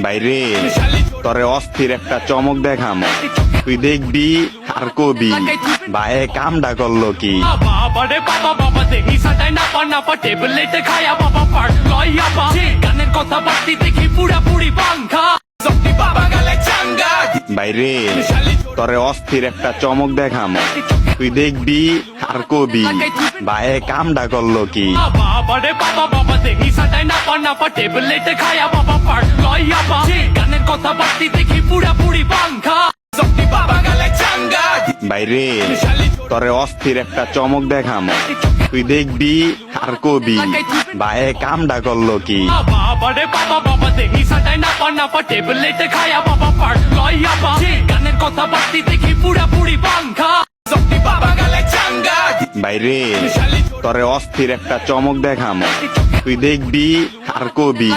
বাইরে তরে অস্থির একটা চমক দেখাম, তুই দেখবি আর কবি ভাই কামডা করলো কি। বাবারে বাবা বাবা দেখি সাটাই না পা টেবলেটে খায়া বাবা পার লইয়া বা গানের কথা বাড়তি দেখি পুরা পুরি পাংখা সত্যি বাবা গালে চাঙ্গা। বাইরে তরে অস্থির একটা চমক দেখাম, তুই দেখবি আর কবি ভাই কামডা করলো কি। বাবারে বাবা বাবা দেখি সাটাই না পা টেবলেটে খায়া বাবা পার লইয়া বা গানের কথা বাড়তি দেখি পুরা পুরি পাংখা সত্যি বাবা গালে চাঙ্গা। বাইরে তরে অস্থির একটা চমক দেখাম, তুই দেখবি আর কবি ভাই কামডা করলো কি। বাবারে বাবা বাবা দেখি সাটাই না পা টেবলেটে খায়া বাবা পার লইয়া বা গানের কথা বাড়তি দেখি পুরা পুরি পাংখা সত্যি বাবা গালে চাঙ্গা। বাইরে তরে অস্থির একটা চমক দেখাম, তুই দেখবি আর কবি